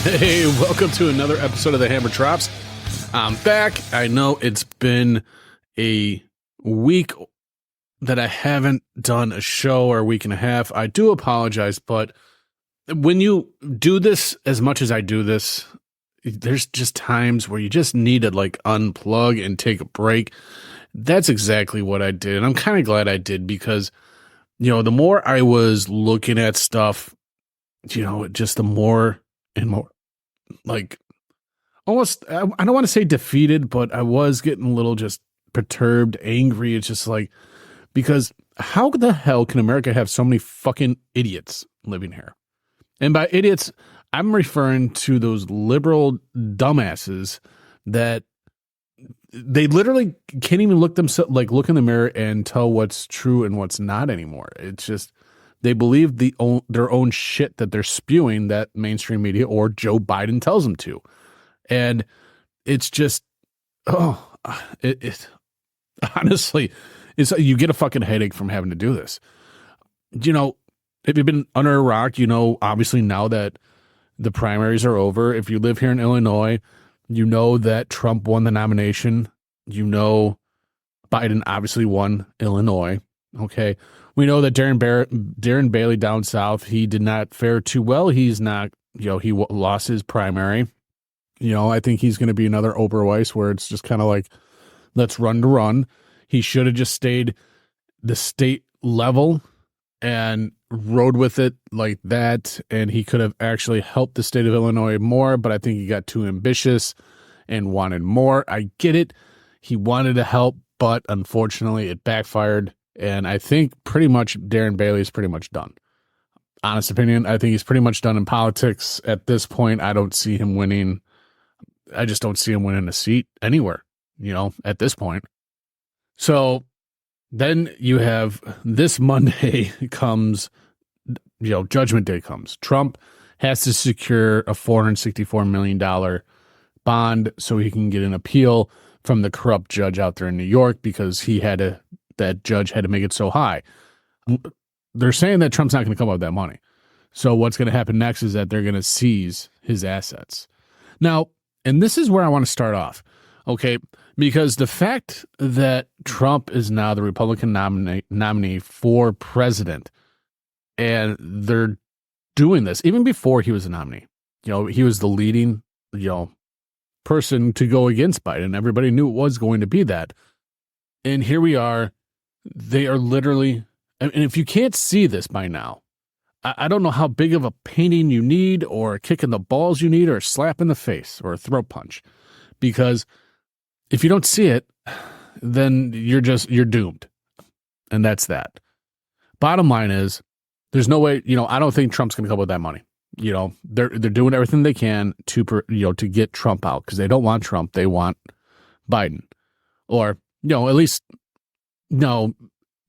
Hey, welcome to another episode of the Hammer Drops. I'm back. I know it's been a week that I haven't done a show, or a week and a half. I do apologize, but when you do this as much as I do this, there's just times where you just need to like unplug and take a break. That's exactly what I did. And I'm kind of glad I did because, you know, the more I was looking at stuff, you know, just the more and more like almost, I don't want to say defeated, but I was getting a little just perturbed, angry. It's just like, because how the hell can America have so many fucking idiots living here? And by idiots, I'm referring to those liberal dumbasses that they literally can't even look in the mirror and tell what's true and what's not anymore. It's just, they believe their own shit that they're spewing that mainstream media or Joe Biden tells them to. And it's just, honestly, you get a fucking headache from having to do this. You know, if you've been under a rock, you know, obviously now that the primaries are over, if you live here in Illinois, you know that Trump won the nomination. You know, Biden obviously won Illinois. Okay. We know that Darren Bailey down south, he did not fare too well. He's not, you know, he lost his primary. You know, I think he's going to be another Oberweis where it's just kind of like, let's run to run. He should have just stayed the state level and rode with it like that. And he could have actually helped the state of Illinois more, but I think he got too ambitious and wanted more. I get it. He wanted to help, but unfortunately it backfired. And I think pretty much Darren Bailey is pretty much done. Honest opinion, I think he's pretty much done in politics. At this point, I don't see him winning. I just don't see him winning a seat anywhere, you know, at this point. So then you have this Monday comes, you know, Judgment Day comes. Trump has to secure a $464 million bond so he can get an appeal from the corrupt judge out there in New York because that judge had to make it so high. They're saying that Trump's not going to come up with that money. So what's going to happen next is that they're going to seize his assets. Now, and this is where I want to start off, okay? Because the fact that Trump is now the Republican nominee for president, and they're doing this even before he was a nominee. You know, he was the leading, you know, person to go against Biden. Everybody knew it was going to be that. And here we are. They are literally, and if you can't see this by now, I don't know how big of a painting you need or a kick in the balls you need or a slap in the face or a throat punch. Because if you don't see it, then you're doomed. And that's that. Bottom line is, there's no way, you know, I don't think Trump's going to come up with that money. You know, they're doing everything they can to get Trump out because they don't want Trump. They want Biden. Or, you know, at least, no,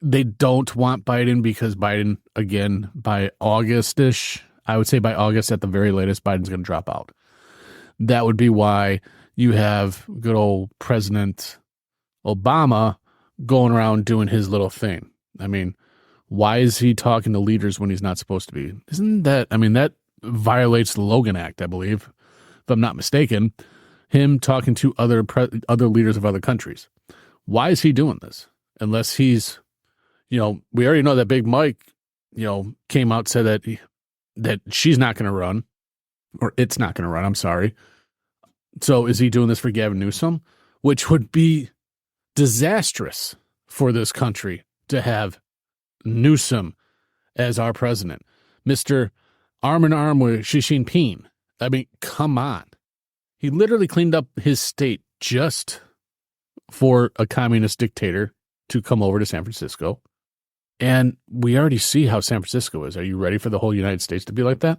they don't want Biden because Biden, again, by August-ish, I would say by August at the very latest, Biden's going to drop out. That would be why you have good old President Obama going around doing his little thing. I mean, why is he talking to leaders when he's not supposed to be? Isn't that, I mean, that violates the Logan Act, I believe, if I'm not mistaken, him talking to other leaders of other countries. Why is he doing this? Unless he's, you know, we already know that Big Mike, you know, came out, said that she's not going to run, or it's not going to run, I'm sorry. So is he doing this for Gavin Newsom? Which would be disastrous for this country to have Newsom as our president. Mr. Arm in arm with Xi Jinping. I mean, come on. He literally cleaned up his state just for a communist dictator to come over to San Francisco. And we already see how San Francisco is. Are you ready for the whole United States to be like that?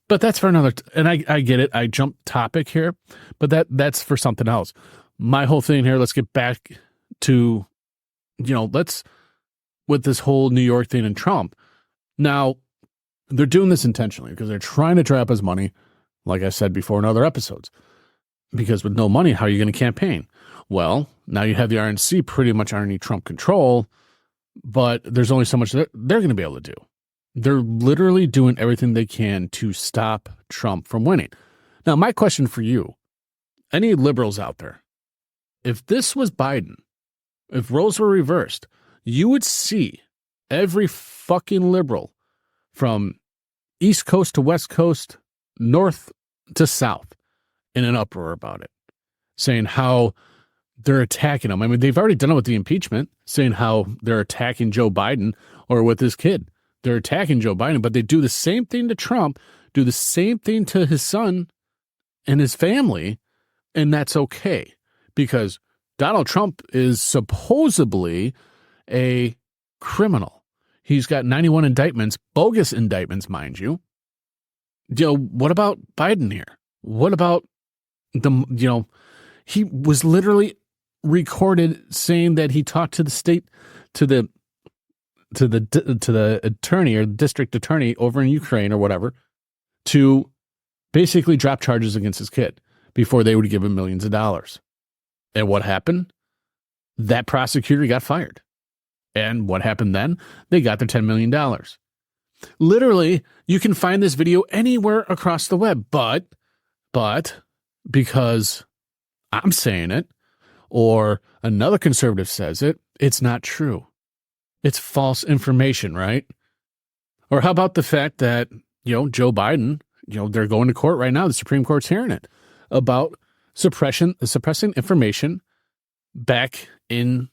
But that's for another, and I get it. I jumped topic here, but that's for something else. My whole thing here, let's get back to, you know, with this whole New York thing and Trump. Now, they're doing this intentionally because they're trying to trap his money, like I said before in other episodes. Because with no money, how are you going to campaign? Well, now you have the RNC pretty much underneath Trump control, but there's only so much they're going to be able to do. They're literally doing everything they can to stop Trump from winning. Now, my question for you, any liberals out there, if this was Biden, if roles were reversed, you would see every fucking liberal from East Coast to West Coast, North to South in an uproar about it, saying how they're attacking him. I mean, they've already done it with the impeachment, saying how they're attacking Joe Biden or with his kid. They're attacking Joe Biden, but they do the same thing to Trump, do the same thing to his son and his family, and that's okay because Donald Trump is supposedly a criminal. He's got 91 indictments, bogus indictments, mind you. What about Biden here? What about he was literally recorded saying that he talked to the state, to the attorney or the district attorney over in Ukraine or whatever, to basically drop charges against his kid before they would give him millions of dollars. And what happened? That prosecutor got fired. And what happened then? They got their $10 million. Literally, you can find this video anywhere across the web, but because I'm saying it, or another conservative says it, it's not true. It's false information, right? Or how about the fact that, Joe Biden, they're going to court right now, the Supreme Court's hearing it, about suppressing information back in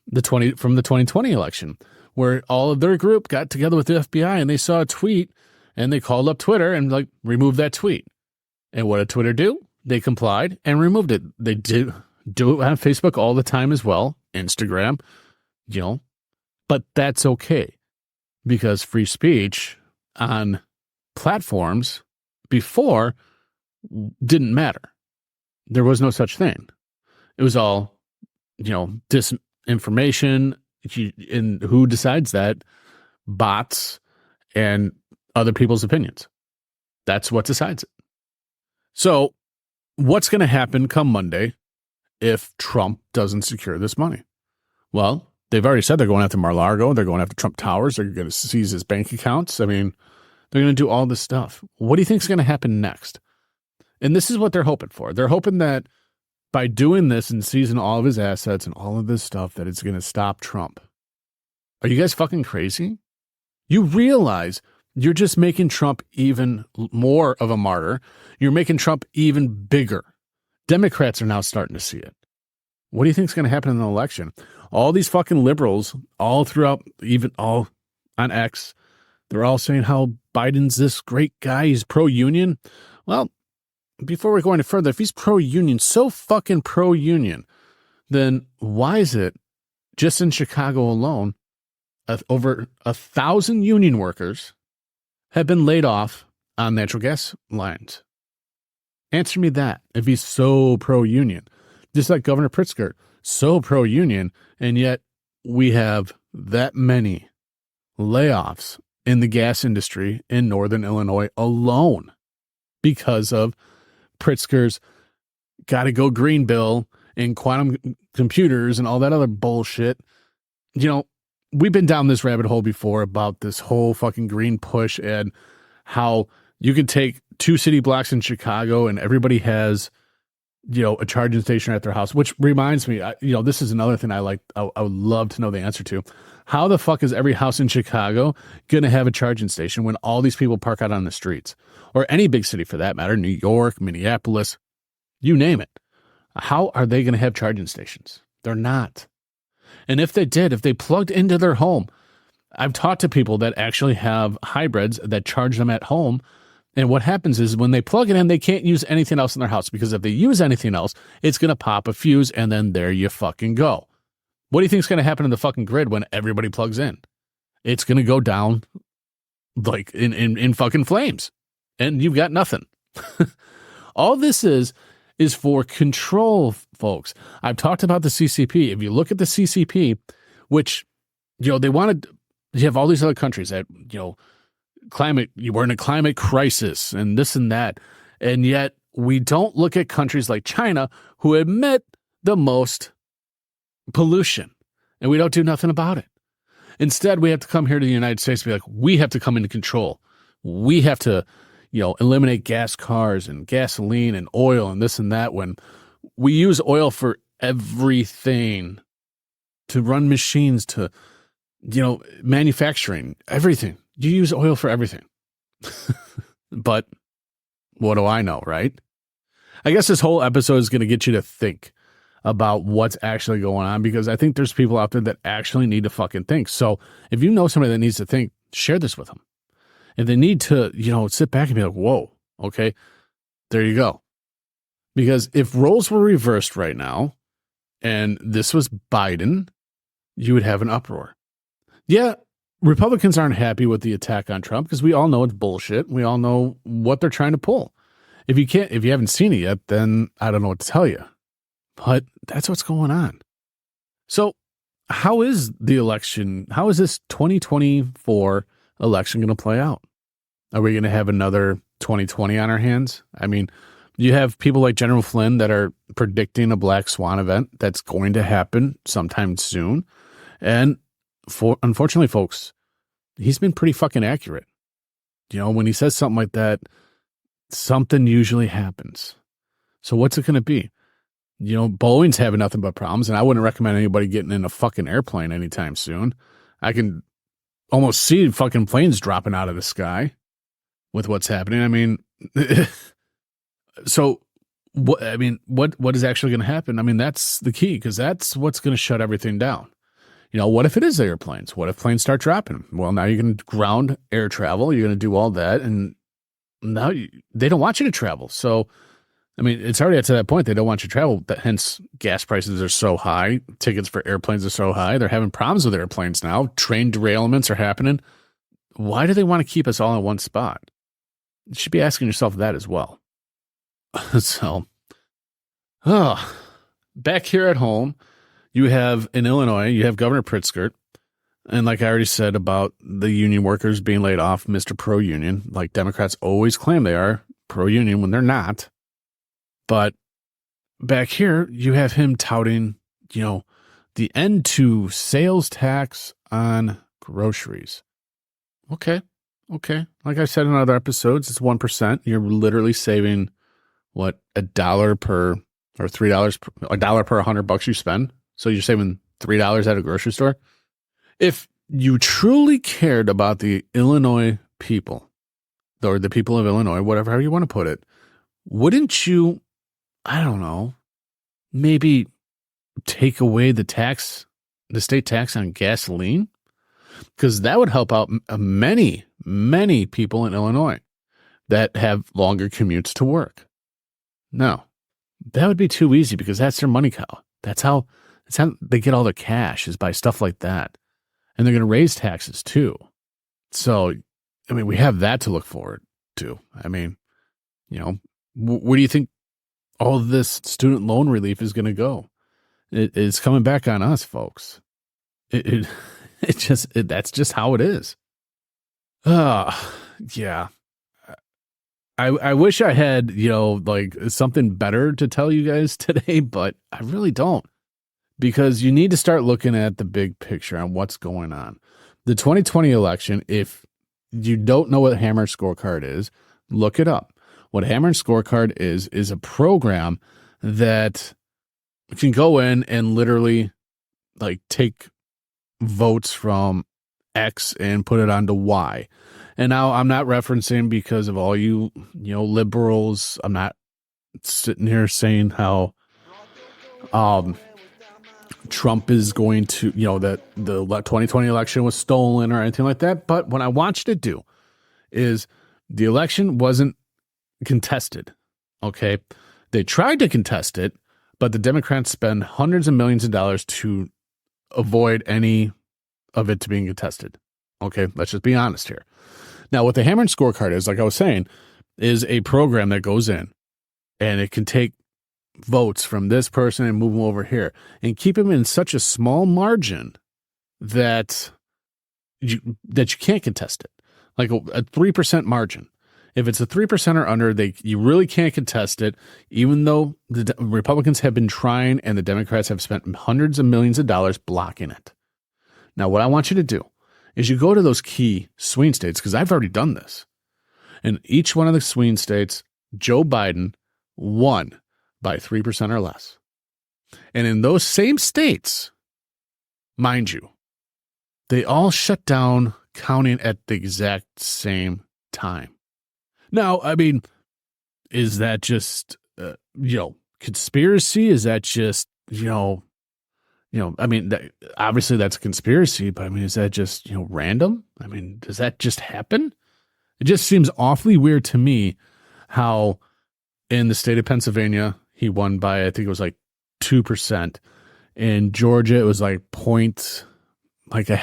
from the 2020 election, where all of their group got together with the FBI and they saw a tweet and they called up Twitter and remove that tweet. And what did Twitter do? They complied and removed it. They do it on Facebook all the time as well, Instagram, but that's okay because free speech on platforms before didn't matter. There was no such thing. It was all, disinformation. And who decides that? Bots and other people's opinions. That's what decides it. So what's going to happen come Monday if Trump doesn't secure this money? Well, they've already said they're going after Mar-a-Lago. They're going after Trump Towers. They're going to seize his bank accounts. I mean, they're going to do all this stuff. What do you think is going to happen next? And this is what they're hoping for. They're hoping that by doing this and seizing all of his assets and all of this stuff, that it's going to stop Trump. Are you guys fucking crazy? You realize you're just making Trump even more of a martyr. You're making Trump even bigger. Democrats are now starting to see it. What do you think is going to happen in the election? All these fucking liberals, all throughout, even all on X, they're all saying how Biden's this great guy. He's pro-union. Well, before we go any further, if he's pro-union, so fucking pro-union, then why is it just in Chicago alone, over 1,000 union workers have been laid off on natural gas lines? Answer me that. If he's so pro-union, just like Governor Pritzker, so pro-union, and yet we have that many layoffs in the gas industry in Northern Illinois alone because of Pritzker's gotta go green bill and quantum computers and all that other bullshit. We've been down this rabbit hole before about this whole fucking green push and how you can take 2 city blocks in Chicago and everybody has, a charging station at their house, which reminds me, this is another thing I would love to know the answer to. How the fuck is every house in Chicago going to have a charging station when all these people park out on the streets? Or any big city for that matter, New York, Minneapolis, you name it. How are they going to have charging stations? They're not. And if they did, if they plugged into their home, I've talked to people that actually have hybrids that charge them at home. And what happens is when they plug it in, they can't use anything else in their house because if they use anything else, it's going to pop a fuse and then there you fucking go. What do you think is going to happen in the fucking grid when everybody plugs in? It's going to go down like in fucking flames and you've got nothing. All this is for control, folks. I've talked about the CCP. If you look at the CCP, which, they wanted, you have all these other countries that, we're in a climate crisis and this and that. And yet we don't look at countries like China who emit the most pollution and we don't do nothing about it. Instead, we have to come here to the United States and be like, we have to come into control. We have to, eliminate gas cars and gasoline and oil and this and that, when we use oil for everything, to run machines, to, manufacturing, everything. You use oil for everything. But what do I know, right? I guess this whole episode is going to get you to think about what's actually going on, because I think there's people out there that actually need to fucking think. So if you know somebody that needs to think, share this with them. If they need to, sit back and be like, whoa, okay, there you go. Because if roles were reversed right now and this was Biden, you would have an uproar. Yeah, Republicans aren't happy with the attack on Trump because we all know it's bullshit. We all know what they're trying to pull. If you haven't seen it yet, then I don't know what to tell you. But that's what's going on. So how is the election, how is this 2024 election going to play out? Are we going to have another 2020 on our hands? I mean, you have people like General Flynn that are predicting a black swan event that's going to happen sometime soon. And unfortunately, folks, he's been pretty fucking accurate. When he says something like that, something usually happens. So what's it going to be? Boeing's having nothing but problems, and I wouldn't recommend anybody getting in a fucking airplane anytime soon. I can almost see fucking planes dropping out of the sky with what's happening. I mean, so what is actually going to happen? I mean, that's the key, because that's what's going to shut everything down. What if it is airplanes? What if planes start dropping? Well, now you're going to ground air travel. You're going to do all that, and now they don't want you to travel. So, I mean, it's already to that point. They don't want you to travel. Hence, gas prices are so high. Tickets for airplanes are so high. They're having problems with airplanes now. Train derailments are happening. Why do they want to keep us all in one spot? You should be asking yourself that as well. So, back here at home, you have in Illinois, you have Governor Pritzker. And like I already said about the union workers being laid off, Mr. Pro-union, like Democrats always claim they are pro-union when they're not. But back here, you have him touting, the end to sales tax on groceries. Okay. Like I said in other episodes, it's 1%. You're literally saving, what, $1 per, or $3, $1 per $100 you spend. So you're saving $3 at a grocery store. If you truly cared about the Illinois people, or the people of Illinois, whatever you want to put it, wouldn't you, I don't know, maybe take away the state tax on gasoline? Because that would help out many, many people in Illinois that have longer commutes to work. No, that would be too easy, because that's their money cow. That's how they get all their cash, is by stuff like that. And they're going to raise taxes too. So, I mean, we have that to look forward to. I mean, where do you think all of this student loan relief is going to go? It's coming back on us, folks. That's just how it is. Yeah. I wish I had, like something better to tell you guys today, but I really don't. Because you need to start looking at the big picture on what's going on. The 2020 election, if you don't know what Hammer Scorecard is, look it up. What Hammer Scorecard is a program that can go in and literally like take votes from X and put it onto Y. And now I'm not referencing, because of all you liberals, I'm not sitting here saying how Trump is going to, that the 2020 election was stolen or anything like that. But what I want you to do is, the election wasn't contested. Okay. They tried to contest it, but the Democrats spend hundreds of millions of dollars to avoid any of it to being contested. Okay. Let's just be honest here. Now, what the Hammer Scorecard is, like I was saying, is a program that goes in and it can take votes from this person and move them over here and keep them in such a small margin that you can't contest it. Like a 3% margin. If it's a 3% or under, you really can't contest it, even though the Republicans have been trying and the Democrats have spent hundreds of millions of dollars blocking it. Now, what I want you to do is you go to those key swing states, because I've already done this, In each one of the swing states, Joe Biden won by 3% or less. And in those same states, mind you, they all shut down counting at the exact same time. Now, I mean, is that just, conspiracy? Is that just, I mean, obviously that's a conspiracy, but I mean, is that just, random? I mean, does that just happen? It just seems awfully weird to me how in the state of Pennsylvania, he won by, I think it was like 2%. In Georgia, it was like a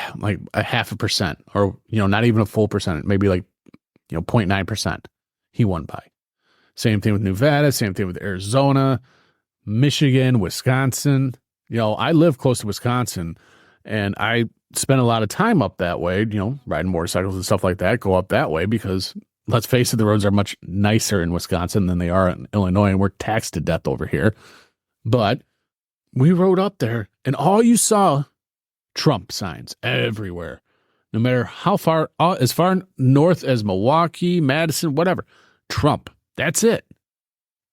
half a percent, or, not even a full percent, maybe like, 0.9% he won by. Same thing with Nevada, same thing with Arizona, Michigan, Wisconsin. I live close to Wisconsin, and I spend a lot of time up that way, riding motorcycles and stuff like that, go up that way because, let's face it, the roads are much nicer in Wisconsin than they are in Illinois, and we're taxed to death over here. But we rode up there, and all you saw, Trump signs everywhere. No matter how far, as far north as Milwaukee, Madison, whatever, Trump. That's it.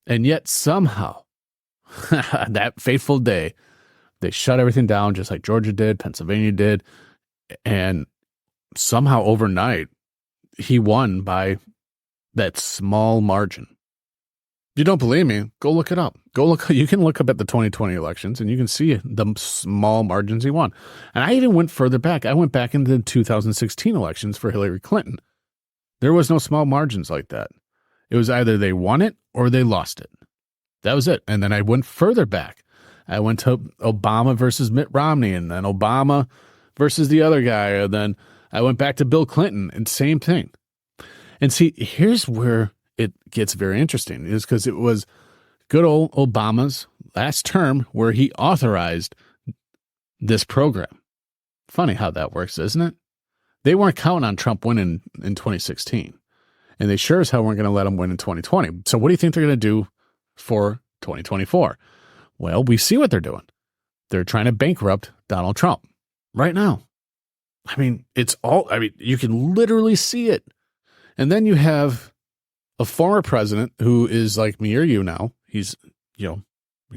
And yet somehow, that fateful day, they shut everything down just like Georgia did, Pennsylvania did, and somehow overnight, he won by that small margin. If you don't believe me, go look it up. You can look up at the 2020 elections and you can see the small margins he won. And I even went further back. I went back into the 2016 elections for Hillary Clinton. There was no small margins like that. It was either they won it or they lost it. That was it. And then I went further back. I went to Obama versus Mitt Romney, and then Obama versus the other guy. And then I went back to Bill Clinton, and same thing. And see, here's where it gets very interesting, is because it was good old Obama's last term where he authorized this program. Funny how that works, isn't it? They weren't counting on Trump winning in 2016, and they sure as hell weren't going to let him win in 2020. So what do you think they're going to do for 2024? Well, we see what they're doing. They're trying to bankrupt Donald Trump right now. I mean, you can literally see it. And then you have a former president who is like me or you now. He's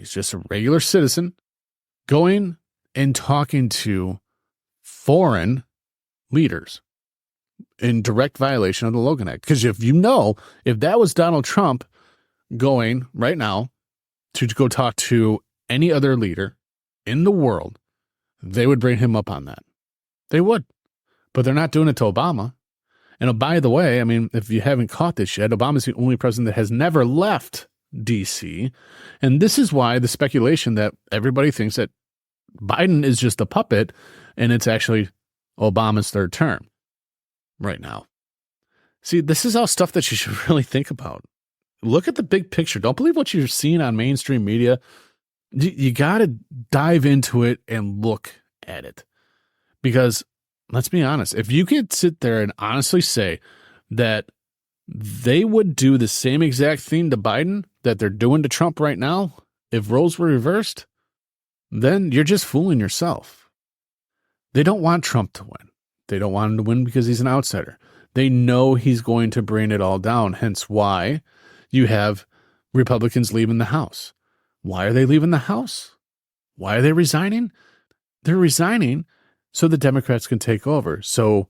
just a regular citizen going and talking to foreign leaders in direct violation of the Logan Act. Because if that was Donald Trump going right now to go talk to any other leader in the world, they would bring him up on that. They would. But they're not doing it to Obama. And by the way, I mean, if you haven't caught this yet, Obama's the only president that has never left D.C. And this is why the speculation that everybody thinks that Biden is just a puppet and it's actually Obama's third term right now. See, this is all stuff that you should really think about. Look at the big picture. Don't believe what you're seeing on mainstream media. You got to dive into it and look at it. Because let's be honest, if you could sit there and honestly say that they would do the same exact thing to Biden that they're doing to Trump right now, if roles were reversed, then you're just fooling yourself. They don't want Trump to win. They don't want him to win because he's an outsider. They know he's going to bring it all down, hence why you have Republicans leaving the House. Why are they leaving the House? Why are they resigning? They're resigning so the Democrats can take over. So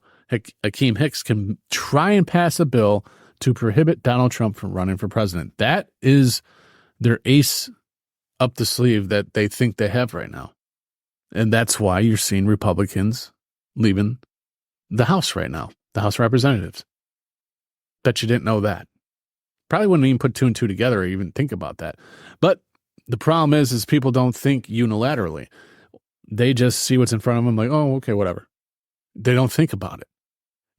Hakeem Hicks can try and pass a bill to prohibit Donald Trump from running for president. That is their ace up the sleeve that they think they have right now. And that's why you're seeing Republicans leaving the House right now, the House of Representatives. Bet you didn't know that. Probably wouldn't even put two and two together or even think about that. But the problem is people don't think unilaterally. They just see what's in front of them like, oh, okay, whatever. They don't think about it.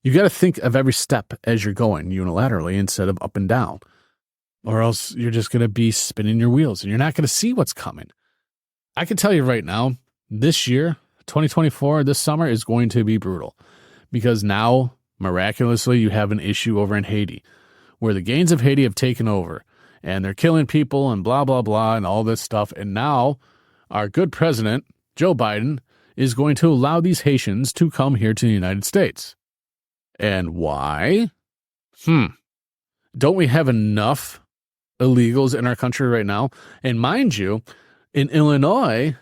You got to think of every step as you're going unilaterally instead of up and down, or else you're just going to be spinning your wheels and you're not going to see what's coming. I can tell you right now, this year, 2024, this summer is going to be brutal because now, miraculously, you have an issue over in Haiti where the gangs of Haiti have taken over and they're killing people and blah, blah, blah, and all this stuff. And now our good president, Joe Biden, is going to allow these Haitians to come here to the United States. And why? don't we have enough illegals in our country right now? And mind you, in Illinois,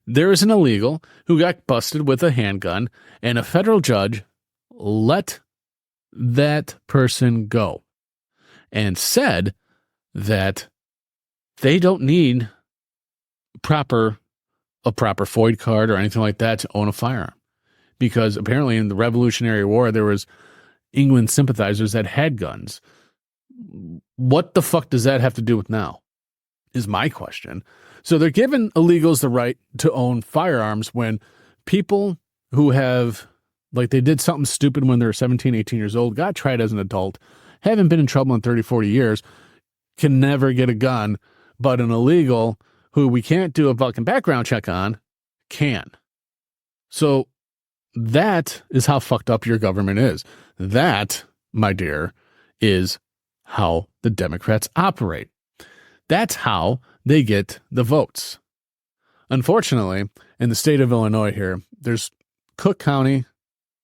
there is an illegal who got busted with a handgun, and a federal judge let that person go and said that they don't need a proper FOID card or anything like that to own a firearm. Because apparently in the Revolutionary War, there was England sympathizers that had guns. What the fuck does that have to do with now, is my question. So they're giving illegals the right to own firearms when people who have, like, they did something stupid when they were 17, 18 years old, got tried as an adult, haven't been in trouble in 30, 40 years, can never get a gun, but an illegal who we can't do a fucking background check on can. So that is how fucked up your government is. That, my dear, is how the Democrats operate. That's how they get the votes. Unfortunately, in the state of Illinois here, there's Cook County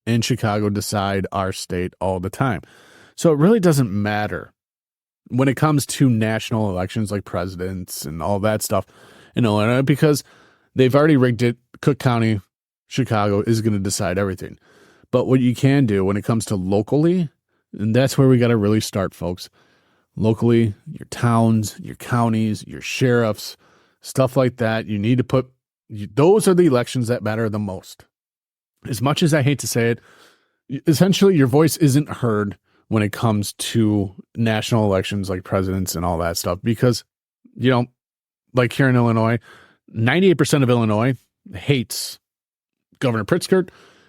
and Chicago decide our state all the time. So it really doesn't matter when it comes to national elections like presidents and all that stuff in Illinois, because they've already rigged it. Cook County, Chicago is going to decide everything. But what you can do when it comes to locally, and that's where we got to really start, folks. Locally, your towns, your counties, your sheriffs, stuff like that. You need to put, those are the elections that matter the most. As much as I hate to say it, essentially your voice isn't heard when it comes to national elections like presidents and all that stuff. Because, you know, like here in Illinois, 98% of Illinois hates Governor Pritzker,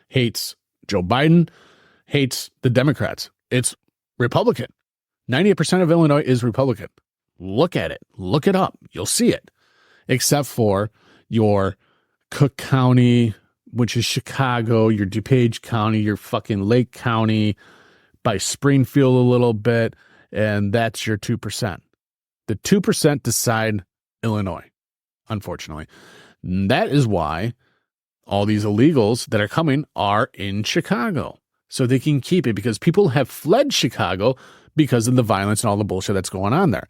hates Joe Biden, hates the Democrats. It's Republican. 98% of Illinois is Republican. Look at it. Look it up. You'll see it. Except for your Cook County, which is Chicago, your DuPage County, your fucking Lake County, by Springfield a little bit, and that's your 2%. The 2% decide Illinois, unfortunately. And that is why all these illegals that are coming are in Chicago. So they can keep it, because people have fled Chicago because of the violence and all the bullshit that's going on there.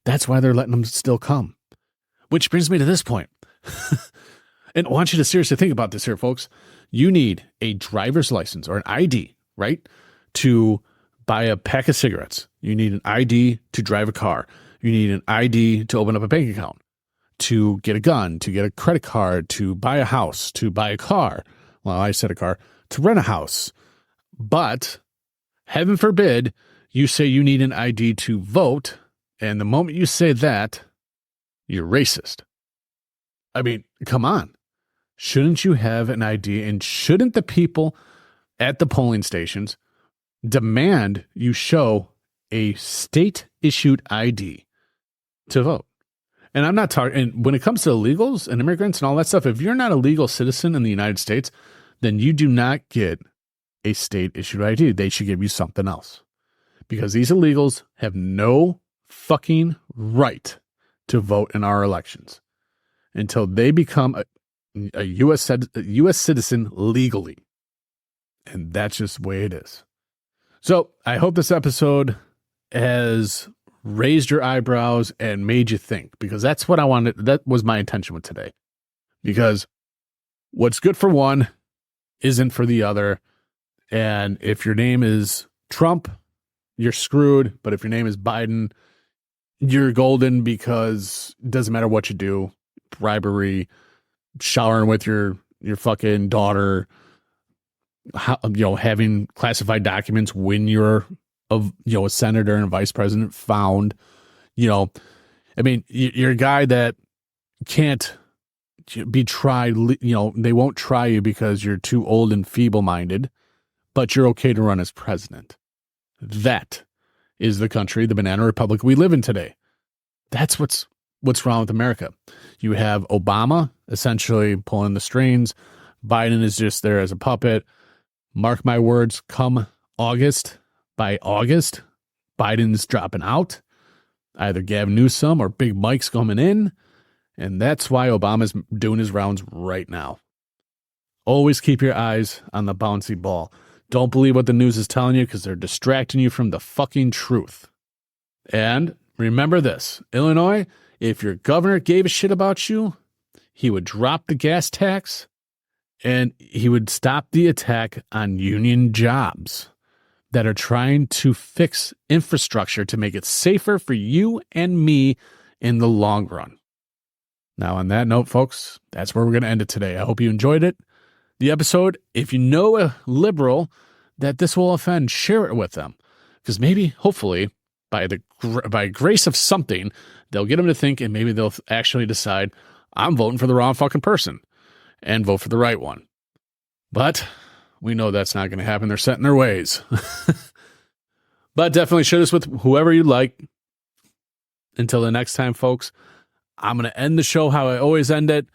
That's why they're letting them still come. Which brings me to this point. And I want you to seriously think about this here, folks. You need a driver's license or an ID, right, to buy a pack of cigarettes. You need an ID to drive a car. You need an ID to open up a bank account, to get a gun, to get a credit card, to buy a house, to buy a car. Well, I said a car, to rent a house. But heaven forbid you say you need an ID to vote, and the moment you say that, you're racist. I mean, come on. Shouldn't you have an ID, and shouldn't the people at the polling stations demand you show a state-issued ID to vote? And I'm not talking, and when it comes to illegals and immigrants and all that stuff, if you're not a legal citizen in the United States, then you do not get a state-issued ID. They should give you something else. Because these illegals have no fucking right to vote in our elections until they become a U.S. citizen legally. And that's just the way it is. So I hope this episode has raised your eyebrows and made you think, because that's what I wanted. That was my intention with today. Because what's good for one isn't for the other. And if your name is Trump, you're screwed. But if your name is Biden, you're golden, because it doesn't matter what you do. Bribery, showering with your fucking daughter, having classified documents when you're a senator and a vice president found, I mean, you're a guy that can't be tried. They won't try you because you're too old and feeble-minded, but you're okay to run as president. That is the country, the banana republic we live in today. That's what's wrong with America. You have Obama essentially pulling the strings. Biden is just there as a puppet. Mark my words, come by August, Biden's dropping out. Either Gavin Newsom or Big Mike's coming in. And that's why Obama's doing his rounds right now. Always keep your eyes on the bouncy ball. Don't believe what the news is telling you because they're distracting you from the fucking truth. And remember this, Illinois, if your governor gave a shit about you, he would drop the gas tax and he would stop the attack on union jobs that are trying to fix infrastructure to make it safer for you and me in the long run. Now, on that note, folks, that's where we're going to end it today. I hope you enjoyed it. The episode, if you know a liberal that this will offend, share it with them. Because maybe, hopefully, by grace of something, they'll get them to think and maybe they'll actually decide, I'm voting for the wrong fucking person and vote for the right one. But we know that's not going to happen. They're set in their ways. But definitely share this with whoever you like. Until the next time, folks, I'm going to end the show how I always end it,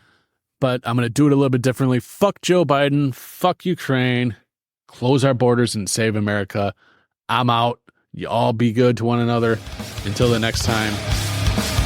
but I'm going to do it a little bit differently. Fuck Joe Biden. Fuck Ukraine. Close our borders and save America. I'm out. You all be good to one another. Until the next time.